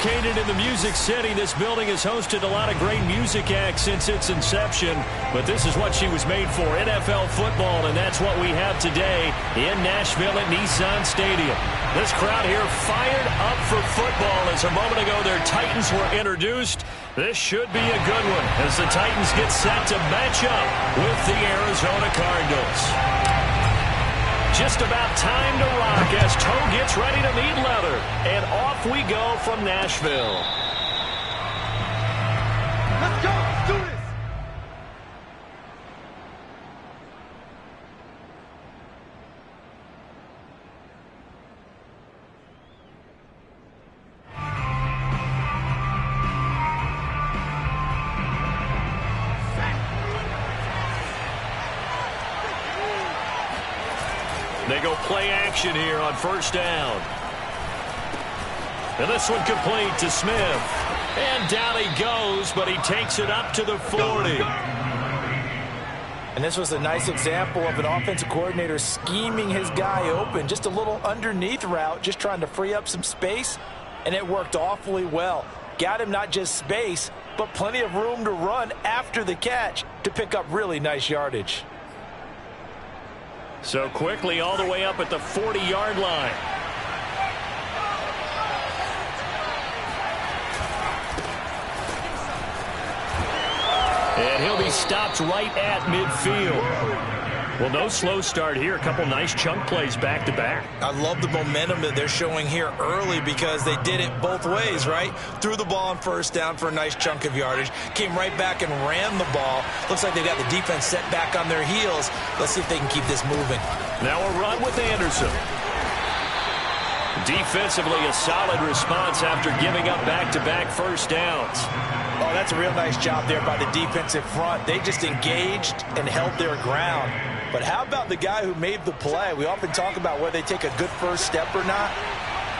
Located in the Music City, this building has hosted a lot of great music acts since its inception, but this is what she was made for, NFL football, and that's what we have today in Nashville at Nissan Stadium. This crowd here fired up for football as a moment ago their Titans were introduced. This should be a good one as the Titans get set to match up with the Arizona Cardinals. Just about time to rock as toe gets ready to meet leather. And off we go from Nashville. Let's go. Let's do this. They go play action here on first down. And this one complete to Smith. And down he goes, but he takes it up to the 40. And this was a nice example of an offensive coordinator scheming his guy open. Just a little underneath route, just trying to free up some space. And it worked awfully well. Got him not just space, but plenty of room to run after the catch to pick up really nice yardage. So quickly all the way up at the 40-yard line. And he'll be stopped right at midfield. Well, no slow start here. A couple nice chunk plays back-to-back. I love the momentum that they're showing here early because they did it both ways, right? Threw the ball on first down for a nice chunk of yardage. Came right back and ran the ball. Looks like they got the defense set back on their heels. Let's see if they can keep this moving. Now a run with Anderson. Defensively, a solid response after giving up back-to-back first downs. Oh, that's a real nice job there by the defensive front. They just engaged and held their ground. But how about the guy who made the play? We often talk about whether they take a good first step or not.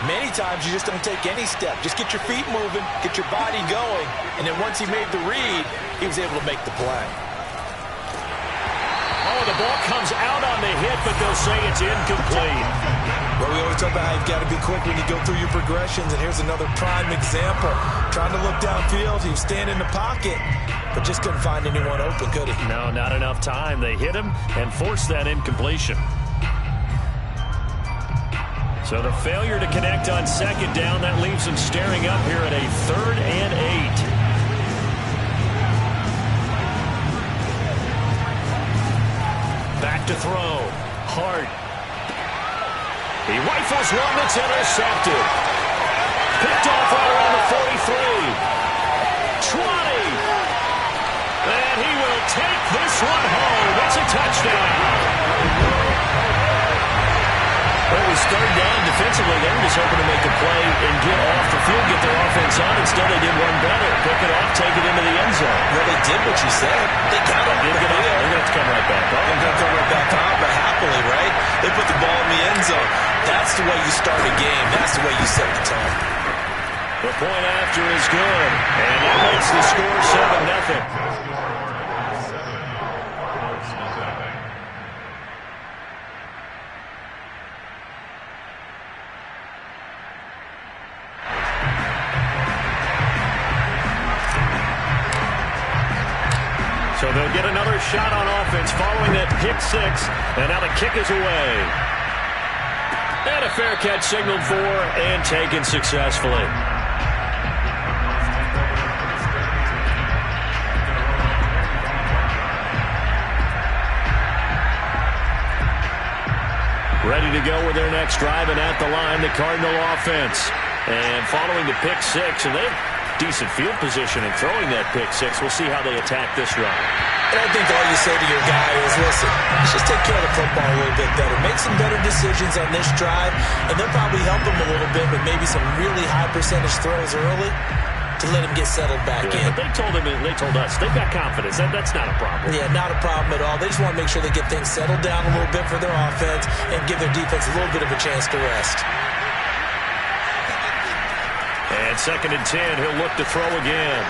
Many times you just don't take any step. Just get your feet moving, get your body going, and then once he made the read, he was able to make the play. Oh, the ball comes out on the hit, but they'll say it's incomplete. Well, we always talk about how you've got to be quick when you go through your progressions, and here's another prime example. Trying to look downfield, he was standing in the pocket, but just couldn't find anyone open, could he? No, not enough time. They hit him and forced that incompletion. So the failure to connect on second down, that leaves them staring up here at a 3rd and 8. Back to throw. Hart. He rifles one that's intercepted. Picked off right around the 43. 20. And he will take this one home. It's a touchdown. Well, it was 3rd down defensively. They were just hoping to make a play and get off the field, get their offense on. Instead, they did one better. Pick it off, take it into the end zone. Well, they did what you said. They got it. They're going to have to come right back on. They're going to come right back on, but happily, right? They put the ball in the end zone. That's the way you start a game. That's the way you set the tone. The point after is good. And that makes the score 7-0. So they'll get another shot on offense following that pick 6. And now the kick is away. And a fair catch signaled for and taken successfully. Ready to go with their next drive, and at the line, the Cardinal offense. And following the pick 6, and they have decent field position in throwing that pick 6. We'll see how they attack this run. And I think all you say to your guy is, listen, let's just take care of the football a little bit better. Make some better decisions on this drive, and they'll probably help him a little bit with maybe some really high percentage throws early to let him get settled back in. But they told us, they've got confidence. That's not a problem. Yeah, not a problem at all. They just want to make sure they get things settled down a little bit for their offense and give their defense a little bit of a chance to rest. And 2nd and 10, he'll look to throw again.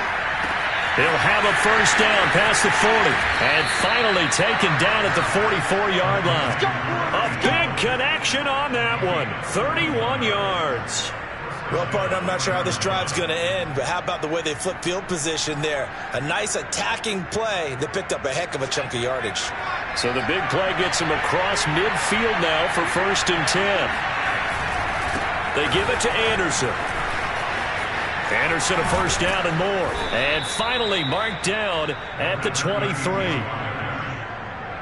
He'll have a first down past the 40. And finally taken down at the 44-yard line. A big connection on that one. 31 yards. Well, partner, I'm not sure how this drive's going to end, but how about the way they flip field position there? A nice attacking play that picked up a heck of a chunk of yardage. So the big play gets him across midfield now for 1st and 10. They give it to Anderson. Anderson a 1st down and more. And finally marked down at the 23.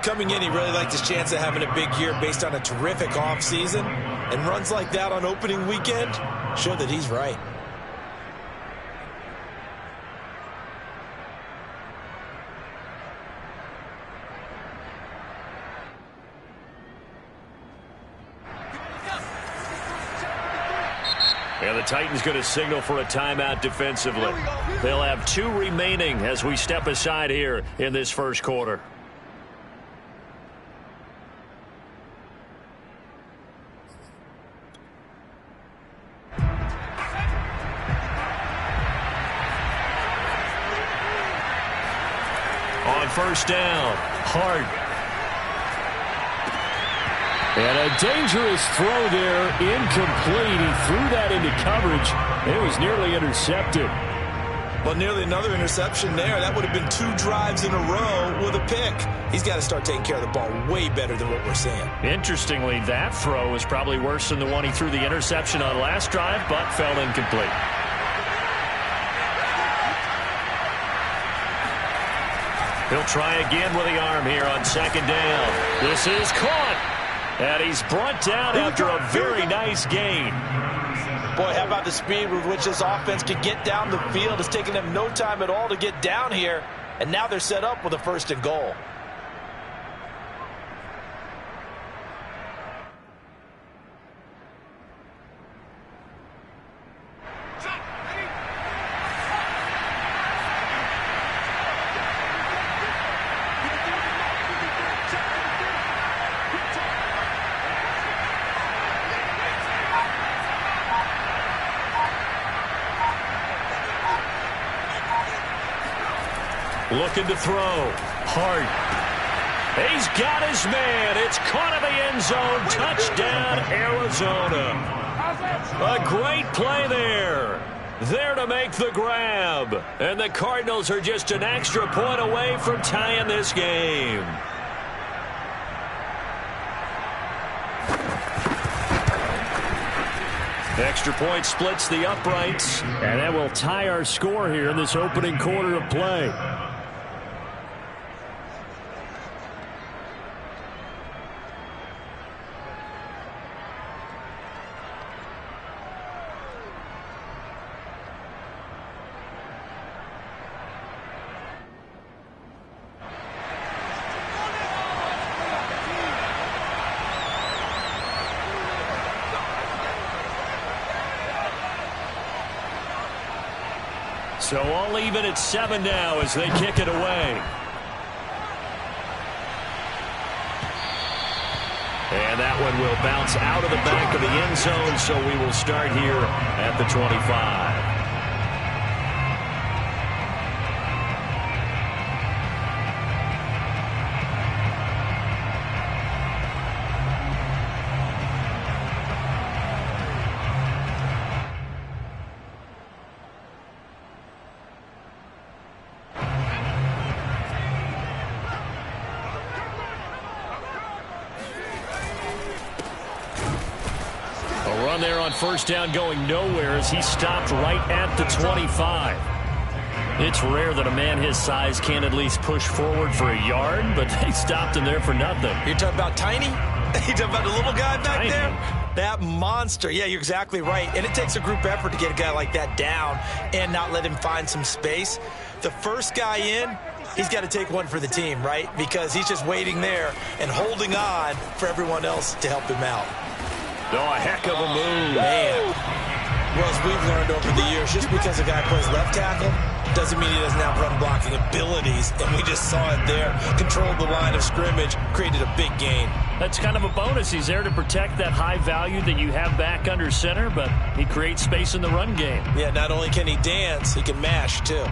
Coming in, he really liked his chance of having a big year based on a terrific offseason. And runs like that on opening weekend show that he's right. And the Titans going to signal for a timeout defensively. They'll have 2 remaining as we step aside here in this first quarter. On 1st down, Hart. And a dangerous throw there, incomplete. He threw that into coverage. It was nearly intercepted. Well, nearly another interception there. That would have been 2 drives in a row with a pick. He's got to start taking care of the ball way better than what we're seeing. Interestingly, that throw was probably worse than the one he threw the interception on last drive, but fell incomplete. He'll try again with the arm here on 2nd down. This is caught. And he's brought down after a very nice gain. Boy, how about the speed with which this offense can get down the field? It's taken them no time at all to get down here. And now they're set up with a 1st and goal. Looking to throw. Hart. He's got his man. It's caught in the end zone. Touchdown, Arizona. A great play there. There to make the grab. And the Cardinals are just an extra point away from tying this game. Extra point splits the uprights. And that will tie our score here in this opening quarter of play. So all even at 7 now as they kick it away. And that one will bounce out of the back of the end zone, so we will start here at the 25. There on 1st down going nowhere as he stopped right at the 25. It's rare that a man his size can't at least push forward for a yard, but they stopped him there for nothing. You're talking about tiny? You're talking about the little guy back Tiny. there? That monster. Yeah, you're exactly right. And it takes a group effort to get a guy like that down and not let him find some space. The first guy in, he's got to take one for the team, right? Because he's just waiting there and holding on for everyone else to help him out. Oh, a heck of a move. Man. Well, as we've learned over the years, just because a guy plays left tackle doesn't mean he doesn't have run blocking abilities. And we just saw it there. Controlled the line of scrimmage, created a big gain. That's kind of a bonus. He's there to protect that high value that you have back under center, but he creates space in the run game. Yeah, not only can he dance, he can mash, too.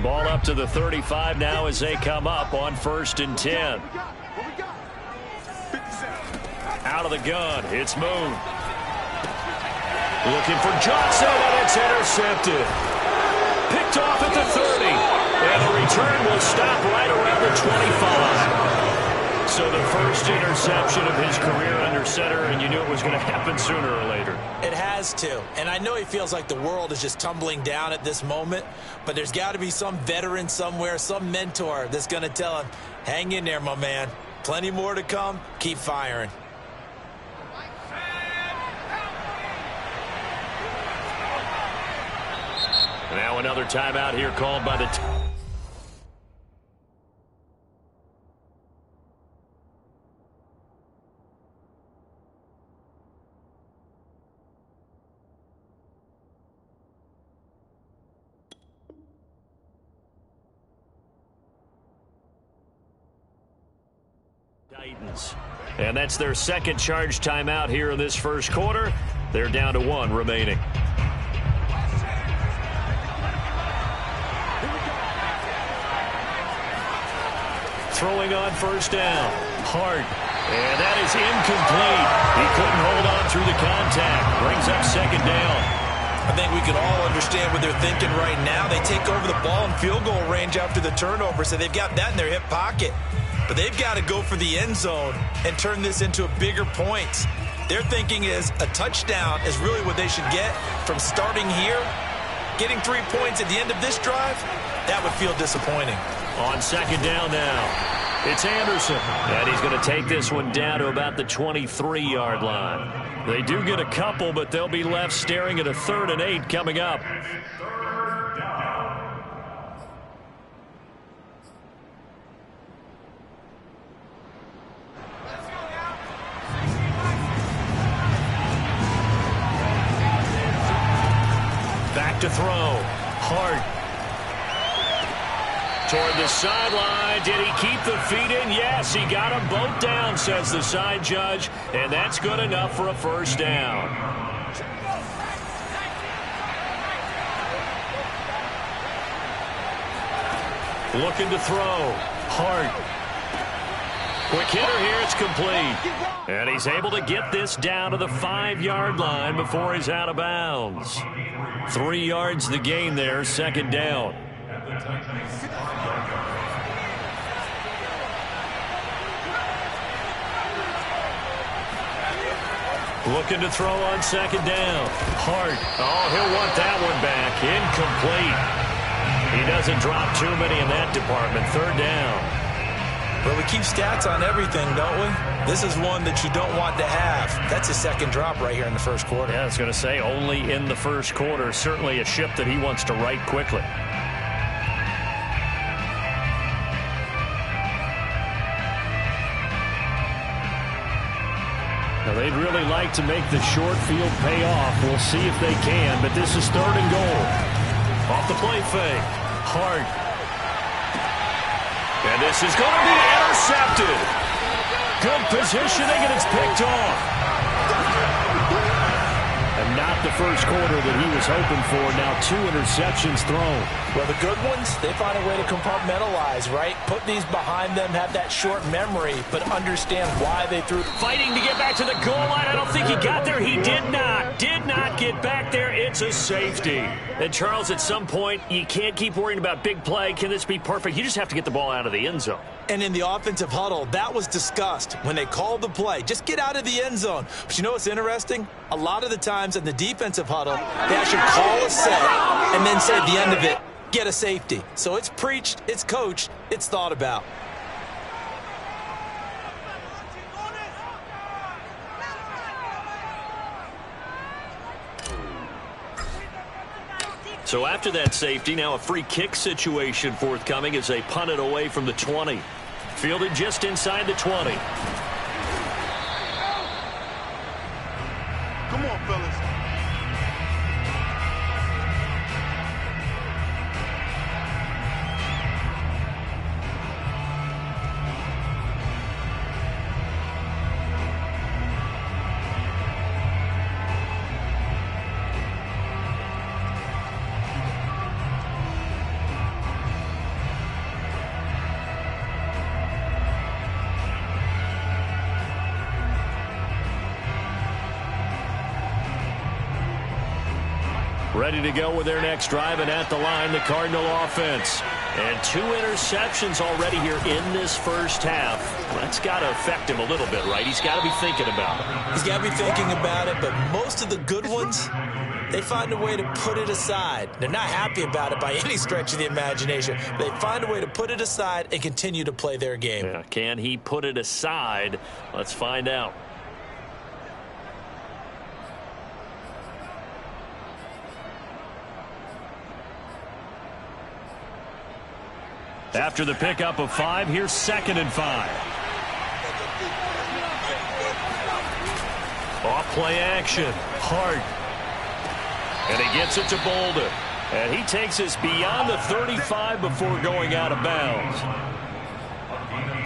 Ball up to the 35 now as they come up on 1st and 10. Out of the gun. It's moved. Looking for Johnson, and it's intercepted. Picked off at the 30. And the return will stop right around the 25. So the first interception of his career under center, and you knew it was going to happen sooner or later. It has to. And I know he feels like the world is just tumbling down at this moment, but there's got to be some veteran somewhere, some mentor that's going to tell him, hang in there, my man. Plenty more to come. Keep firing. Now another timeout here called by the Titans. And that's their second charge timeout here in this first quarter. They're down to 1 remaining. Throwing on first down. Hart. And that is incomplete. He couldn't hold on through the contact. Brings up second down. I think we can all understand what they're thinking right now. They take over the ball in field goal range after the turnover, so they've got that in their hip pocket. But they've got to go for the end zone and turn this into a bigger points. Their thinking is a touchdown is really what they should get from starting here. Getting 3 points at the end of this drive, that would feel disappointing. On second down now. It's Anderson. And he's going to take this one down to about the 23-yard line. They do get a couple, but they'll be left staring at a 3rd and 8 coming up. Back to throw. Hart. Toward the sideline. Did he keep the feet in? Yes, he got them both down, says the side judge. And that's good enough for a first down. Looking to throw. Hart. Quick hitter here. It's complete. And he's able to get this down to the 5-yard line before he's out of bounds. 3 yards the gain there. Second down. Looking to throw on second down. Hart. Oh, he'll want that one back. Incomplete. He doesn't drop too many in that department. 3rd down. Well, we keep stats on everything, don't we? This is one that you don't want to have. That's a second drop right here in the first quarter. Yeah, I was going to say only in the first quarter. Certainly a ship that he wants to right quickly. Now, they'd really like to make the short field pay off. We'll see if they can, but this is 3rd and goal. Off the play fake. Hart. And this is going to be intercepted. Good positioning, and it's picked off. And not the first quarter that he was hoping for. Now 2 interceptions thrown. Well, the good ones, they find a way to compartmentalize, right? Put these behind them, have that short memory, but understand why they threw. Fighting to get back to the goal line. I don't think he got there. He did not. Did not get back there. It's a safety. And, Charles, at some point, you can't keep worrying about big play. Can this be perfect? You just have to get the ball out of the end zone. And in the offensive huddle, that was discussed when they called the play. Just get out of the end zone. But you know what's interesting? A lot of the times in the defensive huddle, they actually call a set and then say at the end of it, get a safety. So it's preached, it's coached, it's thought about. So after that safety, now a free kick situation forthcoming as they punt it away from the 20. Fielded just inside the 20. Come on, fellas. Ready to go with their next drive, and at the line, the Cardinal offense. And 2 interceptions already here in this first half. That's got to affect him a little bit, right? He's got to be thinking about it. He's got to be thinking about it, but most of the good ones, they find a way to put it aside. They're not happy about it by any stretch of the imagination. They find a way to put it aside and continue to play their game. Yeah, can he put it aside? Let's find out. After the pickup of 5, here's 2nd and 5. Off play action. Hart. And he gets it to Bolden. And he takes us beyond the 35 before going out of bounds.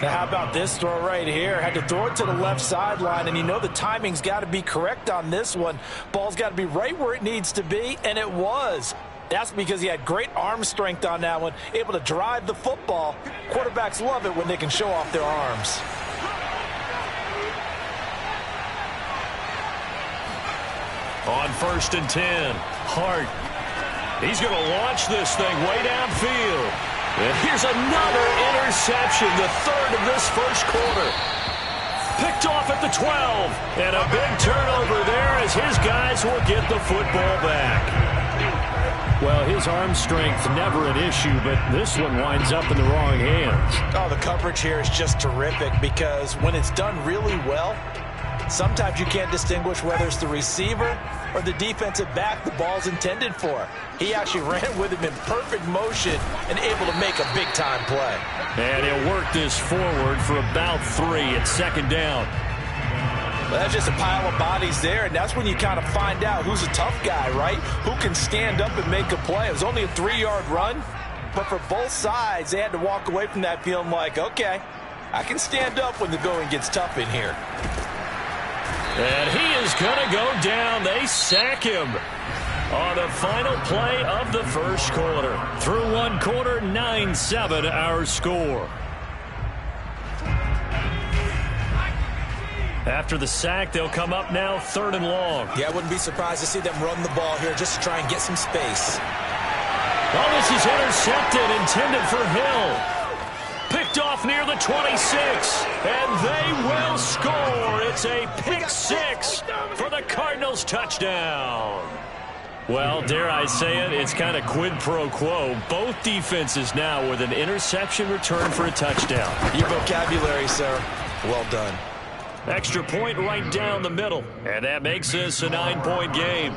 Now how about this throw right here? Had to throw it to the left sideline, and you know the timing's got to be correct on this one. Ball's got to be right where it needs to be, and it was. That's because he had great arm strength on that one, able to drive the football. Quarterbacks love it when they can show off their arms. On 1st and 10, Hart. He's going to launch this thing way downfield. And here's another interception, the 3rd of this first quarter. Picked off at the 12. And a big turnover there as his guys will get the football back. Well, his arm strength never an issue, but this one winds up in the wrong hands. Oh, the coverage here is just terrific because when it's done really well, sometimes you can't distinguish whether it's the receiver or the defensive back the ball's intended for. He actually ran with him in perfect motion and able to make a big-time play. And he'll work this forward for about 3 at 2nd down. Well, that's just a pile of bodies there, and that's when you kind of find out who's a tough guy, right? Who can stand up and make a play. It was only a 3-yard run, but for both sides, they had to walk away from that feeling like, okay, I can stand up when the going gets tough in here. And he is going to go down. They sack him on the final play of the first quarter. Through 1 quarter, 9-7 our score. After the sack, they'll come up now 3rd and long. Yeah, I wouldn't be surprised to see them run the ball here just to try and get some space. Well, this is intercepted, intended for Hill. Picked off near the 26, and they will score. It's a pick 6 for the Cardinals touchdown. Well, dare I say it, it's kind of quid pro quo. Both defenses now with an interception return for a touchdown. Your vocabulary, sir. Well done. Extra point right down the middle, and that makes this a 9-point game.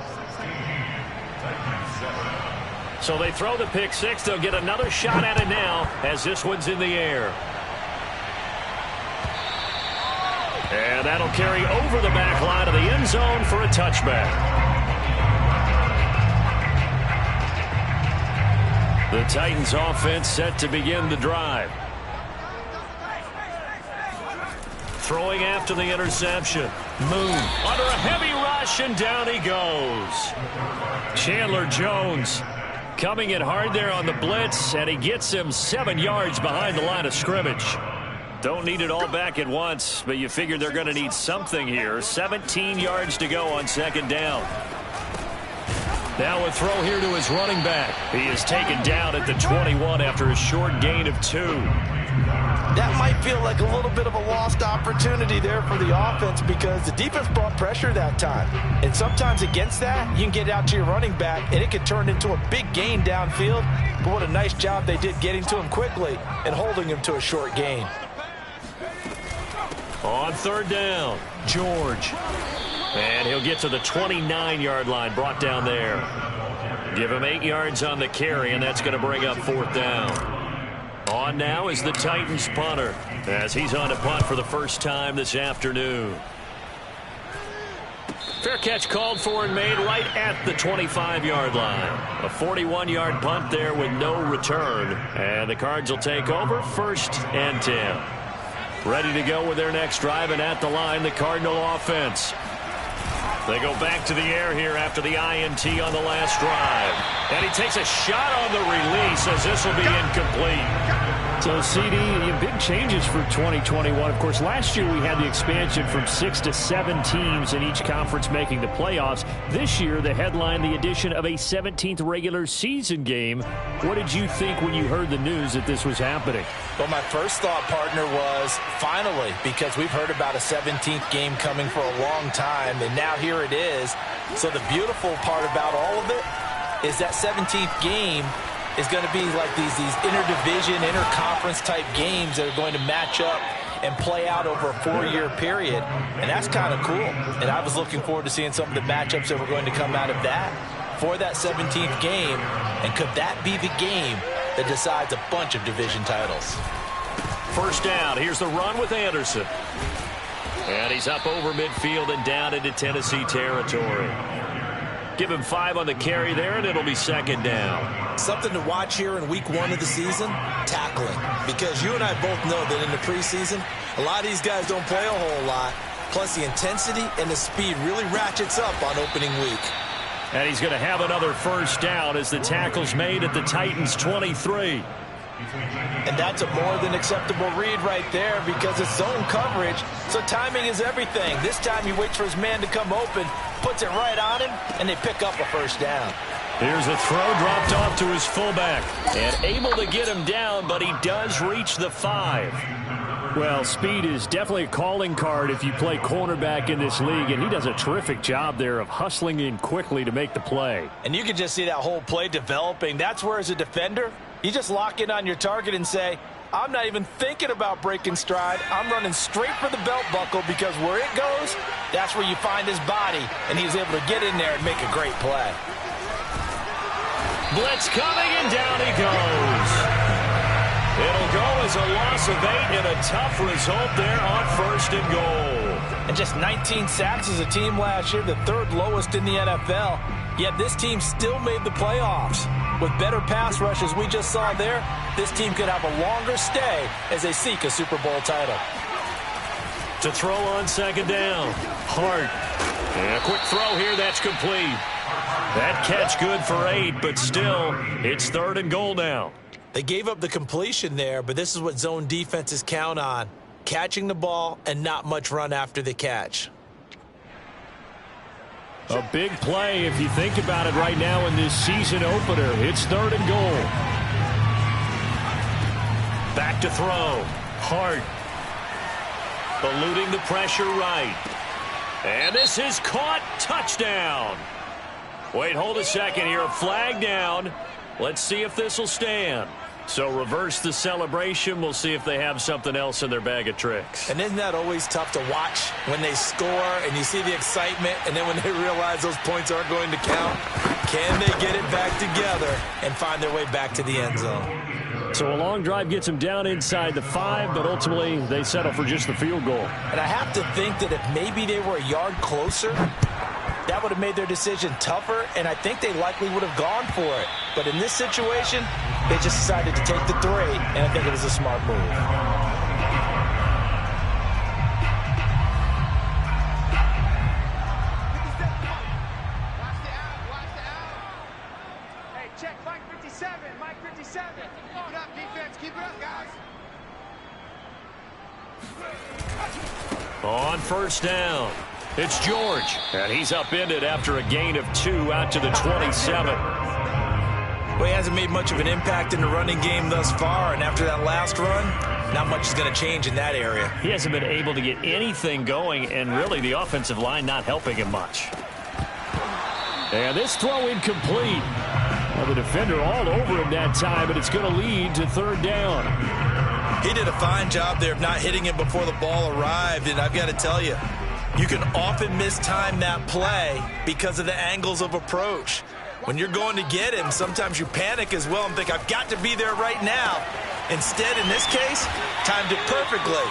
So they throw the pick 6. They'll get another shot at it now as this one's in the air. And that'll carry over the back line of the end zone for a touchback. The Titans offense set to begin the drive. Throwing after the interception. Moon under a heavy rush, and down he goes. Chandler Jones coming in hard there on the blitz, and he gets him 7 yards behind the line of scrimmage. Don't need it all back at once, but you figure they're going to need something here. 17 yards to go on 2nd down. Now a throw here to his running back. He is taken down at the 21 after a short gain of 2. That might feel like a little bit of a lost opportunity there for the offense because the defense brought pressure that time. And sometimes against that, you can get out to your running back, and it can turn into a big gain downfield. But what a nice job they did getting to him quickly and holding him to a short gain. On 3rd down, George. And he'll get to the 29-yard line, brought down there. Give him 8 yards on the carry, and that's going to bring up 4th down. On now is the Titans punter as he's on to punt for the first time this afternoon. Fair catch called for and made right at the 25-yard line. A 41-yard punt there with no return. And the Cards will take over 1st and 10. Ready to go with their next drive, and at the line, the Cardinal offense. They go back to the air here after the INT on the last drive. And he takes a shot on the release as this will be incomplete. So, CD, big changes for 2021. Of course, last year we had the expansion from 6 to 7 teams in each conference making the playoffs. This year, the headline, the addition of a 17th regular season game. What did you think when you heard the news that this was happening? Well, my first thought, partner, was finally, because we've heard about a 17th game coming for a long time, and now here it is. So the beautiful part about all of it is that 17th game is going to be like these interdivision, interconference type games that are going to match up and play out over a 4-year period. And that's kind of cool. And I was looking forward to seeing some of the matchups that were going to come out of that for that 17th game. And could that be the game that decides a bunch of division titles? First down. Here's the run with Anderson. And he's up over midfield and down into Tennessee territory. Give him 5 on the carry there, and it'll be second down. Something to watch here in week 1 of the season, tackling. Because you and I both know that in the preseason, a lot of these guys don't play a whole lot. Plus, the intensity and the speed really ratchets up on opening week. And he's going to have another first down as the tackle's made at the Titans' 23. And that's a more than acceptable read right there because it's zone coverage, so timing is everything. This time he waits for his man to come open, puts it right on him, and they pick up a first down. Here's a throw dropped off to his fullback. And able to get him down, but he does reach the 5. Well, speed is definitely a calling card if you play cornerback in this league, and he does a terrific job there of hustling in quickly to make the play. And you can just see that whole play developing. That's where, as a defender, you just lock in on your target and say, I'm not even thinking about breaking stride. I'm running straight for the belt buckle because where it goes, that's where you find his body. And he was able to get in there and make a great play. Blitz coming, and down he goes. It'll go as a loss of 8 and a tough result there on 1st and goal. And just 19 sacks as a team last year, the 3rd lowest in the NFL. Yet this team still made the playoffs. With better pass rush as we just saw there, this team could have a longer stay as they seek a Super Bowl title. To throw on second down. Hart. And a quick throw here, that's complete. That catch good for 8, but still, it's 3rd and goal now. They gave up the completion there, but this is what zone defenses count on. Catching the ball and not much run after the catch. A big play if you think about it right now in this season opener. It's 3rd and goal. Back to throw. Hart. Eluding the pressure right. And this is caught. Touchdown. Wait, hold a second here. A flag down. Let's see if this will stand. So reverse the celebration. We'll see if they have something else in their bag of tricks. And isn't that always tough to watch when they score and you see the excitement, and then when they realize those points aren't going to count? Can they get it back together and find their way back to the end zone? So a long drive gets them down inside the 5, but ultimately they settle for just the field goal. And I have to think that if maybe they were a yard closer, that would have made their decision tougher, and I think they likely would have gone for it. But in this situation, they just decided to take the 3, and I think it was a smart move. Hey, check Mike 57. Mike 57. Keep it up, defense. Keep it up, guys. On first down, it's George. And he's upended after a gain of 2 out to the 27. Well, he hasn't made much of an impact in the running game thus far, and after that last run, not much is going to change in that area. He hasn't been able to get anything going, and really the offensive line not helping him much. And this throw incomplete. Well, the defender all over him that time, but it's going to lead to 3rd down. He did a fine job there of not hitting him before the ball arrived, and I've got to tell you, you can often mistime that play because of the angles of approach. When you're going to get him, sometimes you panic as well and think, I've got to be there right now. Instead, in this case, timed it perfectly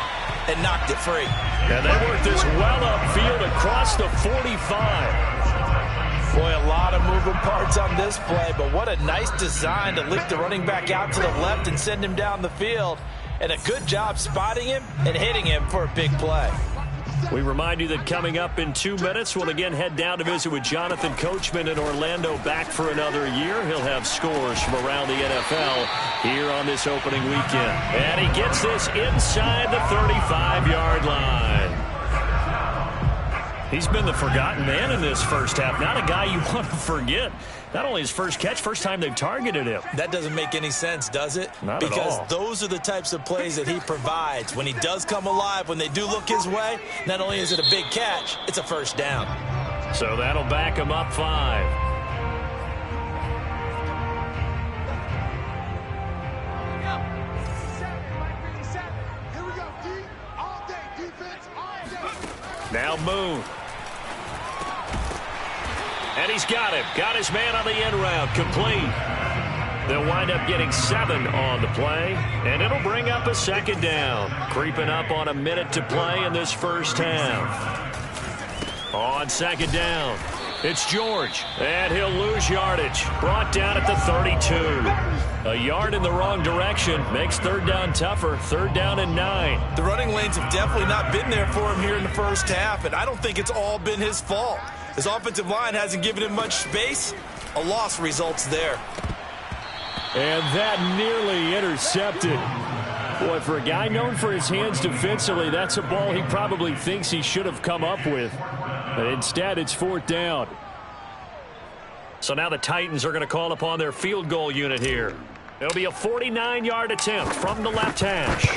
and knocked it free. And they worked this well upfield across the 45. Boy, a lot of moving parts on this play, but what a nice design to lift the running back out to the left and send him down the field. And a good job spotting him and hitting him for a big play. We remind you that coming up in 2 minutes, we'll again head down to visit with Jonathan Coachman in Orlando, back for another year. He'll have scores from around the NFL here on this opening weekend. And he gets this inside the 35-yard line. He's been the forgotten man in this first half. Not a guy you want to forget. Not only his first catch, first time they've targeted him. That doesn't make any sense, does it? Not at all. Because those are the types of plays that he provides. When he does come alive, when they do look his way, not only is it a big catch, it's a first down. So that'll back him up 5. Now Moon. And he's got him. Got his man on the end route. Complete. They'll wind up getting 7 on the play. And it'll bring up a second down. Creeping up on a minute to play in this first half. On second down, it's George. And he'll lose yardage. Brought down at the 32. A yard in the wrong direction makes third down tougher. Third down and 9. The running lanes have definitely not been there for him here in the first half, and I don't think it's all been his fault. His offensive line hasn't given him much space. A loss results there. And that nearly intercepted. Boy, for a guy known for his hands defensively, that's a ball he probably thinks he should have come up with. But instead, it's fourth down. So now the Titans are going to call upon their field goal unit here. It'll be a 49-yard attempt from the left hash.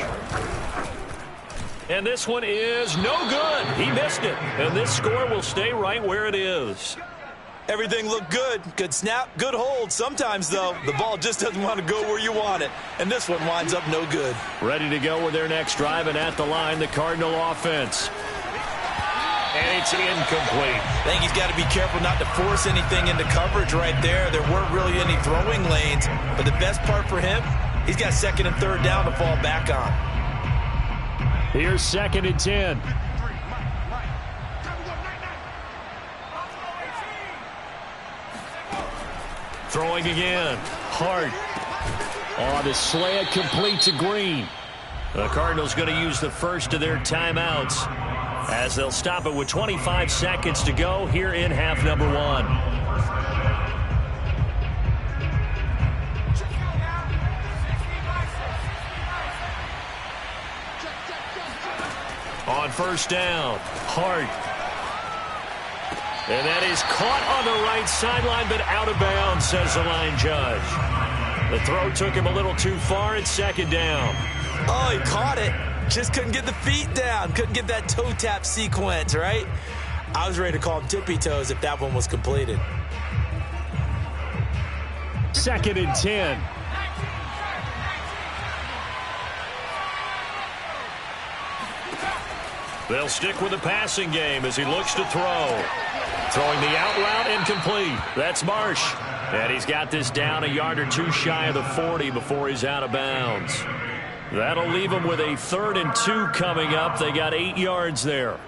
And this one is no good. He missed it. And this score will stay right where it is. Everything looked good. Good snap, good hold. Sometimes, though, the ball just doesn't want to go where you want it. And this one winds up no good. Ready to go with their next drive, and at the line, the Cardinal offense. And it's incomplete. I think he's got to be careful not to force anything into coverage right there. There weren't really any throwing lanes. But the best part for him, he's got second and third down to fall back on. Here's second and 10. Throwing again. Hart. On the slant, complete to Green. The Cardinals going to use the first of their timeouts as they'll stop it with 25 seconds to go here in half number 1. On first down, Hart. And that is caught on the right sideline, but out of bounds, says the line judge. The throw took him a little too far. It's second down. Oh, he caught it. Just couldn't get the feet down. Couldn't get that toe tap sequence, right? I was ready to call him tippy toes if that one was completed. Second and 10. They'll stick with the passing game as he looks to throw. Throwing the out route, incomplete. That's Marsh. And he's got this down a yard or two shy of the 40 before he's out of bounds. That'll leave him with a 3rd and 2 coming up. They got 8 yards there.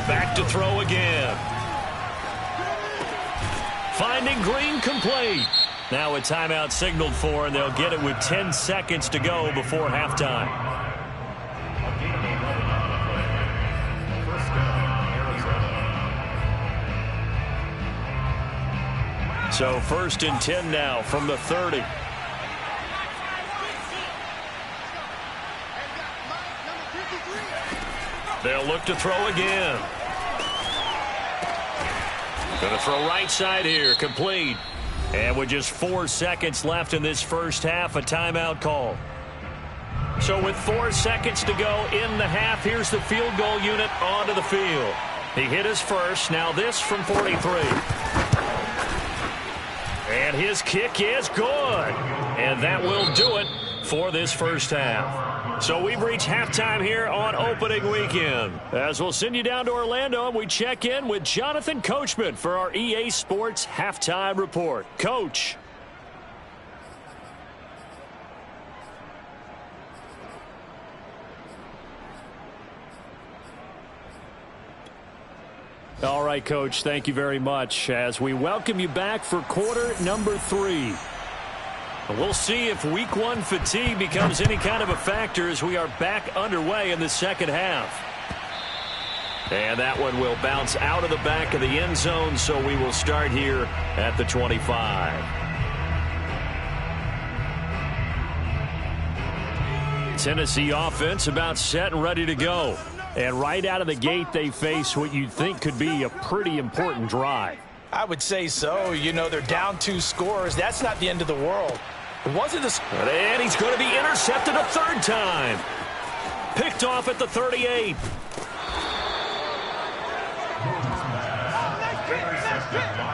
Back to throw again. Finding Green, complete. Now a timeout signaled for, and they'll get it with 10 seconds to go before halftime. So first and 10 now from the 30. They'll look to throw again. Going to throw right side here, complete. And with just 4 seconds left in this first half, a timeout call. So with 4 seconds to go in the half, here's the field goal unit onto the field. He hit his first, now this from 43. And his kick is good. And that will do it for this first half. So we've reached halftime here on opening weekend. As we'll send you down to Orlando, and we check in with Jonathan Coachman for our EA Sports Halftime Report. Coach. All right, Coach, thank you very much as we welcome you back for quarter number 3. We'll see if week 1 fatigue becomes any kind of a factor as we are back underway in the second half. And that one will bounce out of the back of the end zone, so we will start here at the 25. Tennessee offense about set and ready to go. And right out of the gate, they face what you'd think could be a pretty important drive. I would say so. You know, they're down 2 scores. That's not the end of the world. It wasn't a... And he's going to be intercepted a third time. Picked off at the 38.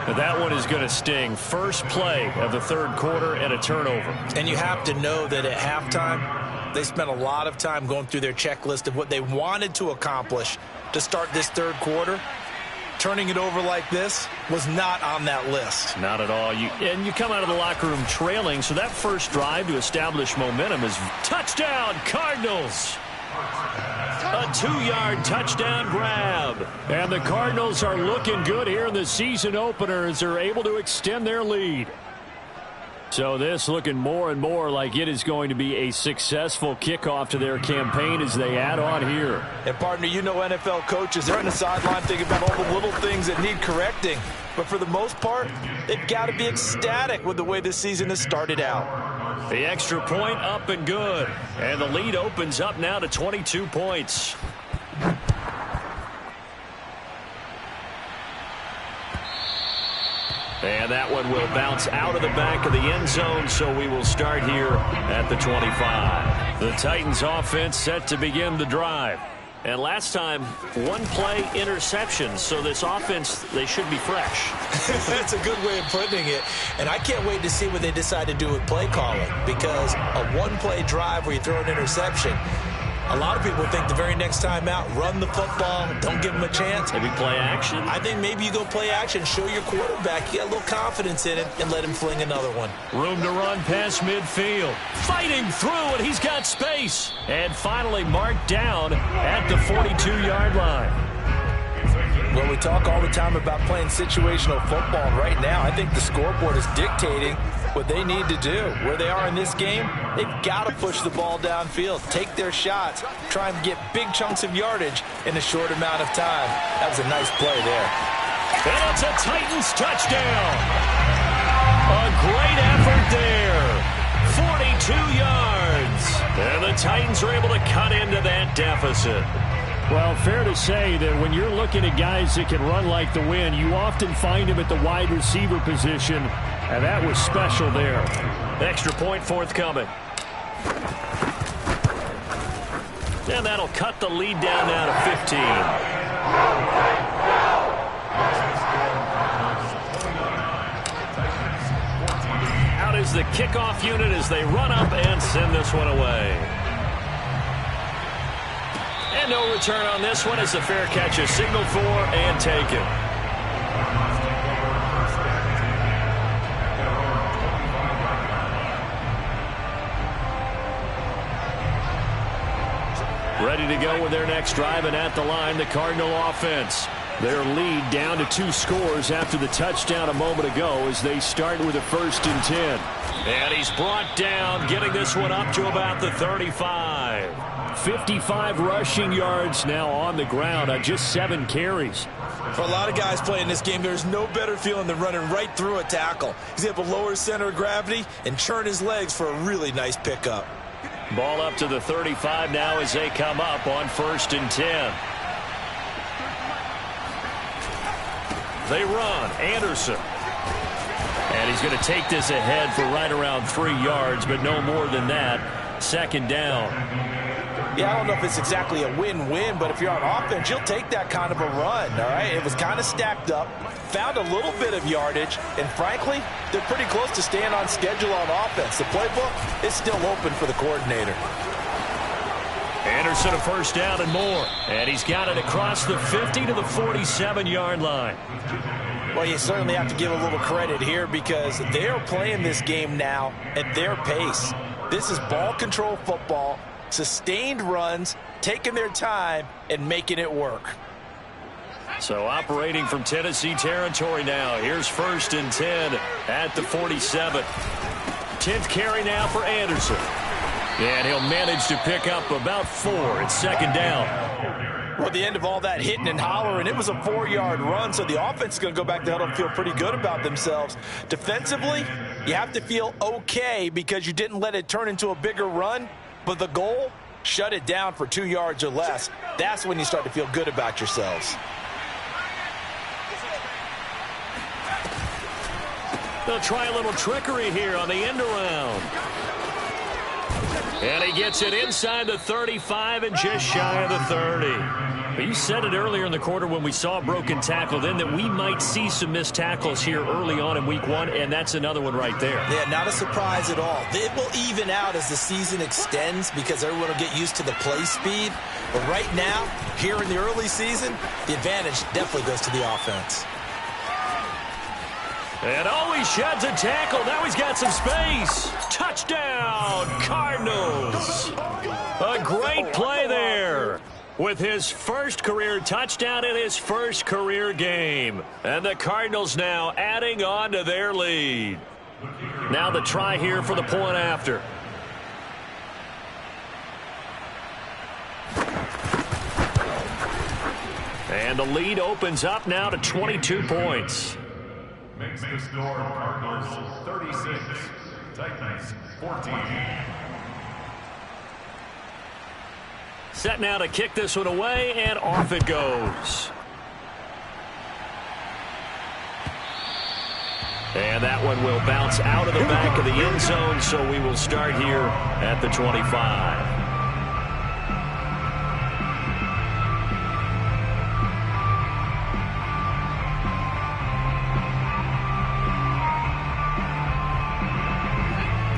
And that one is going to sting. First play of the third quarter and a turnover. And you have to know that at halftime, they spent a lot of time going through their checklist of what they wanted to accomplish to start this third quarter. Turning it over like this was not on that list. Not at all. And you come out of the locker room trailing, so that first drive to establish momentum is touchdown, Cardinals. A 2-yard touchdown grab. And the Cardinals are looking good here in the season opener as they're able to extend their lead. So this looking more and more like it is going to be a successful kickoff to their campaign as they add on here. And, partner, you know NFL coaches, they're on the sideline thinking about all the little things that need correcting. But for the most part, they've got to be ecstatic with the way this season has started out. The extra point up and good. And the lead opens up now to 22 points. And that one will bounce out of the back of the end zone, so we will start here at the 25. The Titans offense set to begin the drive. And last time, 1-play interception, so this offense, they should be fresh. That's a good way of putting it. And I can't wait to see what they decide to do with play calling, because a 1-play drive where you throw an interception, a lot of people think the very next time out, run the football, don't give them a chance. Maybe play action? I think maybe you go play action, show your quarterback, you got a little confidence in it, and let him fling another one. Room to run past midfield. Fighting through, and he's got space. And finally marked down at the 42-yard line. Well, we talk all the time about playing situational football. Right now, I think the scoreboard is dictating what they need to do. Where they are in this game, they've got to push the ball downfield, take their shots, try and get big chunks of yardage in a short amount of time. That was a nice play there. And it's a Titans touchdown. A great effort there. 42 yards. And the Titans are able to cut into that deficit. Well, fair to say that when you're looking at guys that can run like the wind, you often find them at the wide receiver position, and that was special there. Extra point forthcoming. And that'll cut the lead down now to 15. Out is the kickoff unit as they run up and send this one away. And no return on this one as the fair catch is signaled for and taken. Ready to go with their next drive, and at the line, the Cardinal offense. Their lead down to 2 scores after the touchdown a moment ago as they start with a 1st and 10. And he's brought down, getting this one up to about the 35. 55 rushing yards now on the ground on just 7 carries. For a lot of guys playing this game, there's no better feeling than running right through a tackle. He's able to lower his center of gravity and churn his legs for a really nice pickup. Ball up to the 35 now as they come up on 1st and 10. They run. Anderson. And he's going to take this ahead for right around 3 yards, but no more than that. 2nd down. Yeah, I don't know if it's exactly a win-win, but if you're on offense, you'll take that kind of a run, all right? It was kind of stacked up, found a little bit of yardage, and frankly, they're pretty close to staying on schedule on offense. The playbook is still open for the coordinator. Anderson a 1st down and more, and he's got it across the 50 to the 47-yard line. Well, you certainly have to give a little credit here because they are playing this game now at their pace. This is ball control football. Sustained runs, taking their time, and making it work. So operating from Tennessee territory now. Here's 1st and 10 at the 47. 10th carry now for Anderson. And he'll manage to pick up about 4. It's 2nd down. Well, at the end of all that hitting and hollering, it was a 4-yard run, so the offense is going to go back to huddle and feel pretty good about themselves. Defensively, you have to feel okay because you didn't let it turn into a bigger run, but the goal, shut it down for 2 yards or less. That's when you start to feel good about yourselves. They'll try a little trickery here on the end around. And he gets it inside the 35 and just shy of the 30. But you said it earlier in the quarter when we saw a broken tackle then that we might see some missed tackles here early on in week 1, and that's another one right there. Yeah, not a surprise at all. It will even out as the season extends because everyone will get used to the play speed. But right now, here in the early season, the advantage definitely goes to the offense. And he sheds a tackle. Now he's got some space. Touchdown, Cardinals. A great play there with his first career touchdown in his first career game. And the Cardinals now adding on to their lead. Now the try here for the point after. And the lead opens up now to 22 points. Makes the score Cardinals 36, Titans 14. Set now to kick this one away, and off it goes. And that one will bounce out of the back of the end zone, so we will start here at the 25.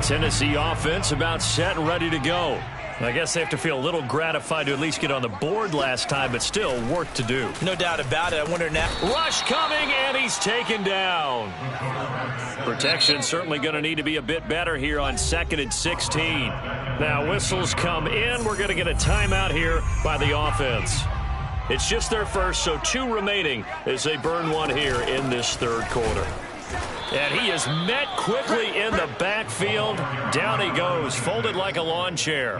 Tennessee offense about set and ready to go. I guess they have to feel a little gratified to at least get on the board last time, but still work to do. No doubt about it. I wonder now. Rush coming, and he's taken down. Protection certainly going to need to be a bit better here on 2nd and 16. Now whistles come in. We're going to get a timeout here by the offense. It's just their first, so 2 remaining as they burn one here in this 3rd quarter. And he is met quickly in the backfield. Down he goes, folded like a lawn chair.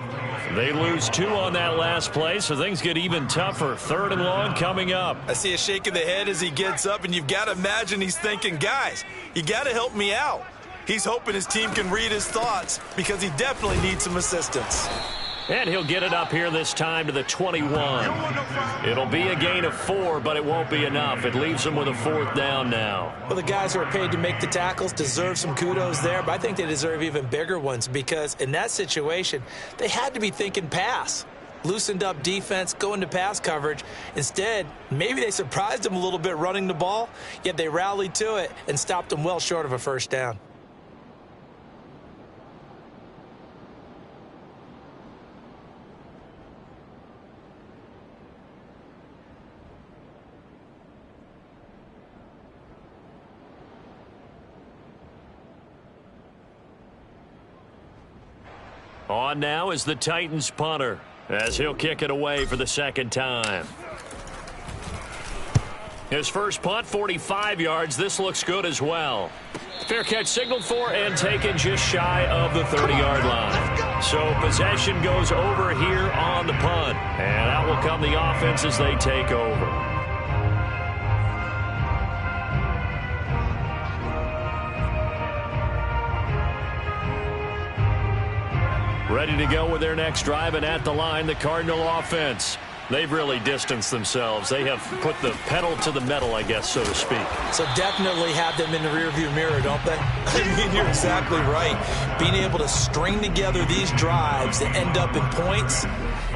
They lose 2 on that last play, so things get even tougher. 3rd and long coming up. I see a shake of the head as he gets up, and you've got to imagine he's thinking, guys, you got to help me out. He's hoping his team can read his thoughts because he definitely needs some assistance. And he'll get it up here this time to the 21. It'll be a gain of 4, but it won't be enough. It leaves them with a 4th down now. Well, the guys who are paid to make the tackles deserve some kudos there, but I think they deserve even bigger ones because in that situation, they had to be thinking pass. Loosened up defense, going to pass coverage. Instead, maybe they surprised them a little bit running the ball, yet they rallied to it and stopped them well short of a 1st down. On now is the Titans punter as he'll kick it away for the 2nd time. His first punt, 45 yards. This looks good as well. Fair catch signaled for and taken just shy of the 30-yard line. So possession goes over here on the punt. And out will come the offense as they take over. Ready to go with their next drive, and at the line, the Cardinal offense. They've really distanced themselves. They have put the pedal to the metal, I guess, so to speak. So definitely have them in the rearview mirror, don't they? I mean, you're exactly right. Being able to string together these drives that end up in points,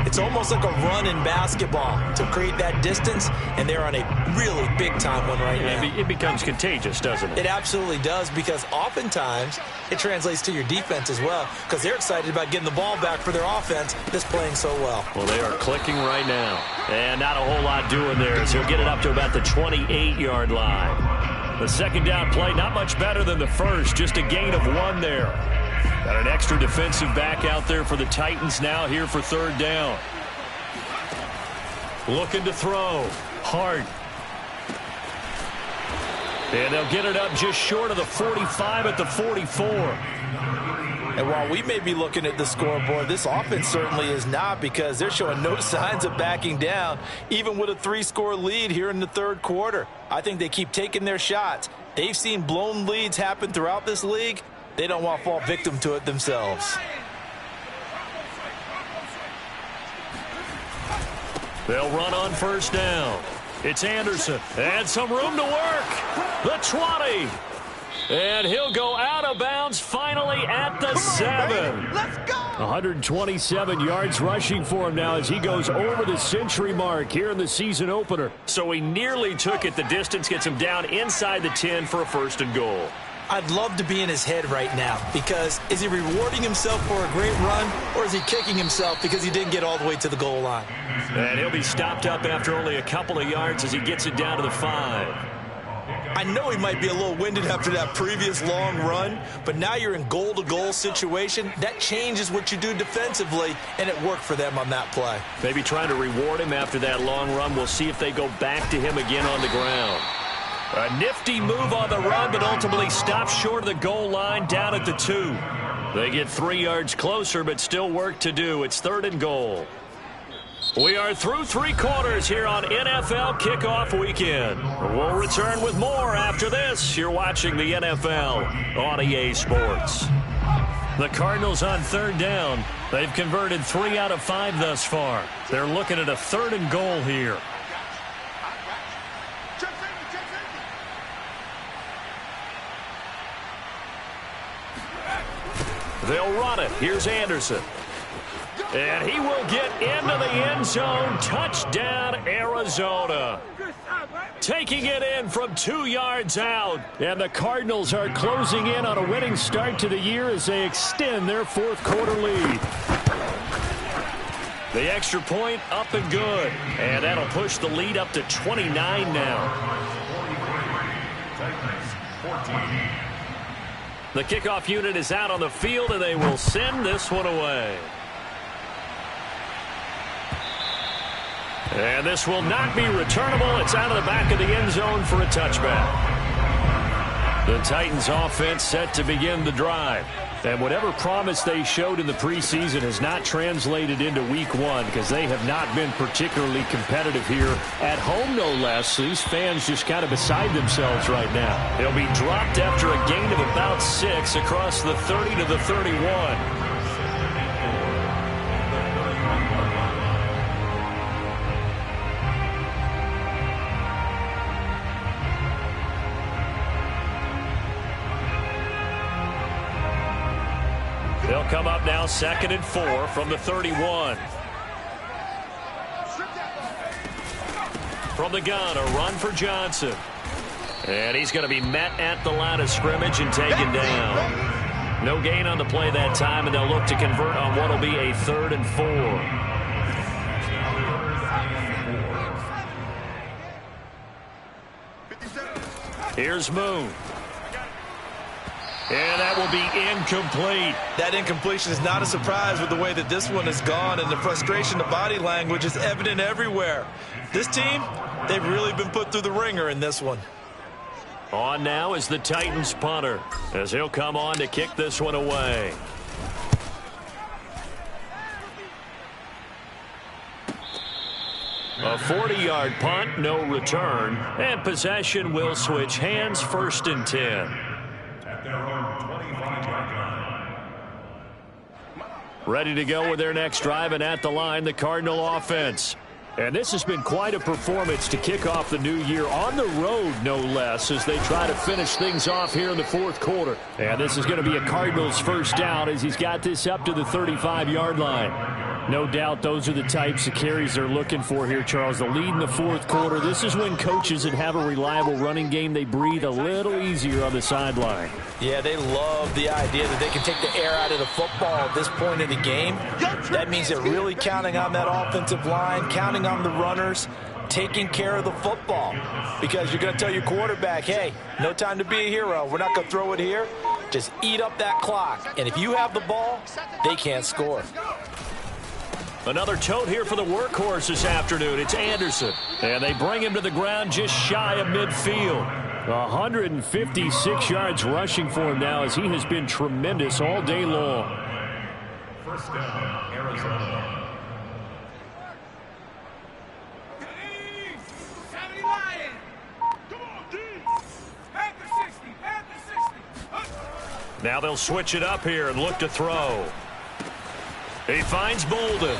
it's almost like a run in basketball to create that distance, and they're on a really big-time one right now. It becomes contagious, doesn't it? It absolutely does, because oftentimes it translates to your defense as well, because they're excited about getting the ball back for their offense that's playing so well. Well, they are clicking right now. And not a whole lot doing there as he'll get it up to about the 28-yard line. The 2nd down play, not much better than the first, just a gain of 1 there. Got an extra defensive back out there for the Titans now here for 3rd down. Looking to throw. Hard. And they'll get it up just short of the 45 at the 44. And while we may be looking at the scoreboard, this offense certainly is not, because they're showing no signs of backing down, even with a 3-score lead here in the third quarter. I think they keep taking their shots. They've seen blown leads happen throughout this league. They don't want to fall victim to it themselves. They'll run on first down. It's Anderson, and some room to work. The 20. And he'll go out of bounds finally at the 7. Let's go! 127 yards rushing for him now as he goes over the century mark here in the season opener. So he nearly took it the distance, gets him down inside the 10 for a 1st and goal. I'd love to be in his head right now, because is he rewarding himself for a great run, or is he kicking himself because he didn't get all the way to the goal line? And he'll be stopped up after only a couple of yards as he gets it down to the 5. I know he might be a little winded after that previous long run, but now you're in goal-to-goal situation. That changes what you do defensively, and it worked for them on that play. Maybe trying to reward him after that long run. We'll see if they go back to him again on the ground. A nifty move on the run, but ultimately stopped short of the goal line down at the 2. They get 3 yards closer, but still work to do. It's 3rd and goal. We are through 3 quarters here on NFL Kickoff Weekend. We'll return with more after this. You're watching the NFL on EA Sports. The Cardinals on 3rd down. They've converted 3 out of 5 thus far. They're looking at a 3rd and goal here. They'll run it. Here's Anderson. And he will get into the end zone. Touchdown, Arizona. Taking it in from 2 yards out. And the Cardinals are closing in on a winning start to the year as they extend their 4th quarter lead. The extra point up and good. And that'll push the lead up to 29 now. The kickoff unit is out on the field, and they will send this one away. And this will not be returnable. It's out of the back of the end zone for a touchback. The Titans offense set to begin the drive. And whatever promise they showed in the preseason has not translated into week 1, because they have not been particularly competitive here at home, no less. So these fans just kind of beside themselves right now. They'll be dropped after a gain of about 6 across the 30 to the 31. They'll come up now 2nd and 4 from the 31. From the gun, a run for Johnson. And he's going to be met at the line of scrimmage and taken down. No gain on the play that time, and they'll look to convert on what will be a 3rd and 4. Here's Moon. And that will be incomplete. That incompletion is not a surprise with the way that this one has gone, and the frustration, the body language is evident everywhere. This team, they've really been put through the ringer in this one. On now is the Titans punter, as he'll come on to kick this one away. A 40-yard punt, no return, and possession will switch hands, 1st and 10. Ready to go with their next drive, and at the line, the Cardinal offense. And this has been quite a performance to kick off the new year on the road, no less, as they try to finish things off here in the 4th quarter. And this is going to be a Cardinals 1st down as he's got this up to the 35-yard line. No doubt those are the types of carries they're looking for here, Charles. The lead in the 4th quarter. This is when coaches that have a reliable running game, they breathe a little easier on the sideline. Yeah, they love the idea that they can take the air out of the football at this point in the game. That means they're really counting on that offensive line, counting on the runners, taking care of the football. Because you're going to tell your quarterback, hey, no time to be a hero. We're not going to throw it here. Just eat up that clock. And if you have the ball, they can't score. Another tote here for the workhorse this afternoon. It's Anderson. And they bring him to the ground just shy of midfield. 156 yards rushing for him now, as he has been tremendous all day long. First down, Arizona. Now they'll switch it up here and look to throw. He finds Bolden.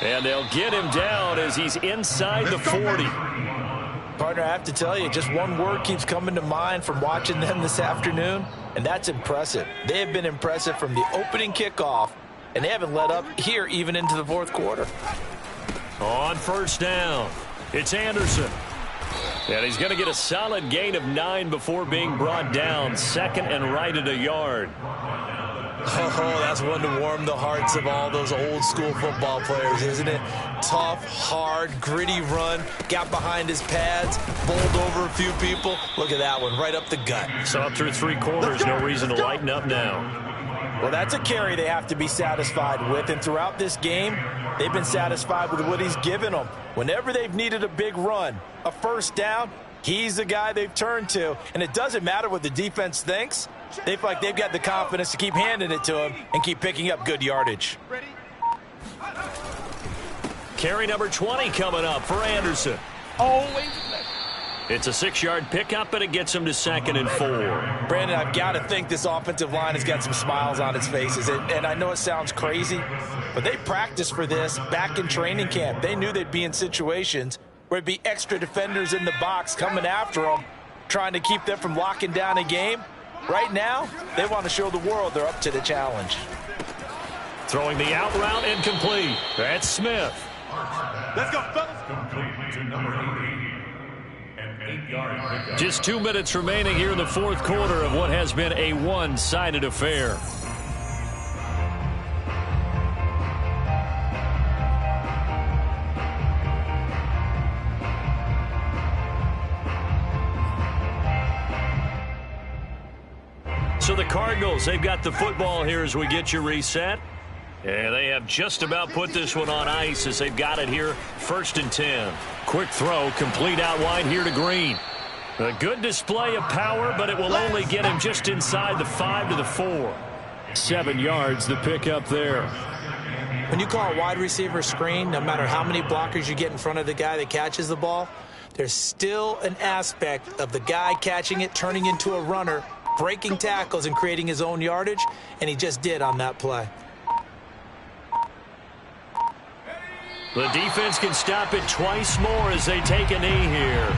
And they'll get him down as he's inside the 40. Partner, I have to tell you, just one word keeps coming to mind from watching them this afternoon, and that's impressive. They have been impressive from the opening kickoff, and they haven't let up here even into the fourth quarter. On first down, it's Anderson. And he's going to get a solid gain of 9 before being brought down. Second and right at a yard. Oh, that's one to warm the hearts of all those old school football players, isn't it? Tough, hard, gritty run, got behind his pads, bowled over a few people. Look at that one, right up the gut. So up through 3 quarters, no reason to lighten up now. Well, that's a carry they have to be satisfied with, and throughout this game, they've been satisfied with what he's given them. Whenever they've needed a big run, a first down, he's the guy they've turned to, and it doesn't matter what the defense thinks. They feel like they've got the confidence to keep handing it to him and keep picking up good yardage. Carry number 20 coming up for Anderson. It's a 6-yard pickup, and it gets him to 2nd and 4. Brandon, I've got to think this offensive line has got some smiles on its faces. And I know it sounds crazy, but they practiced for this back in training camp. They knew they'd be in situations where it'd be extra defenders in the box coming after them, trying to keep them from locking down a game. Right now, they want to show the world they're up to the challenge. Throwing the out route, incomplete. That's Smith. Let's go, fellas. Complete to number 80. An 8-yard pickup. Just 2 minutes remaining here in the fourth quarter of what has been a one-sided affair. So the Cardinals, they've got the football here as we get you reset. And they have just about put this one on ice as they've got it here, 1st and 10. Quick throw, complete out wide here to Green. A good display of power, but it will only get him just inside the 5 to the 4. 7 yards, the pickup there. When you call a wide receiver screen, no matter how many blockers you get in front of the guy that catches the ball, there's still an aspect of the guy catching it, turning into a runner, breaking tackles and creating his own yardage, and he just did on that play. The defense can stop it twice more as they take a knee here.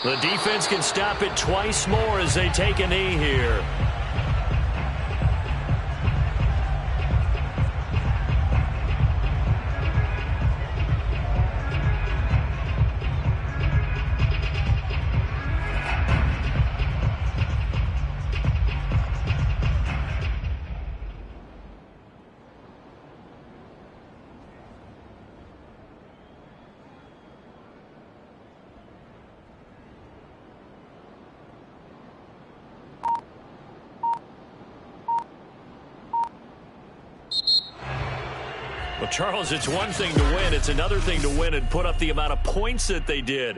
The defense can stop it twice more as they take a knee here. Well, Charles, it's one thing to win. It's another thing to win and put up the amount of points that they did.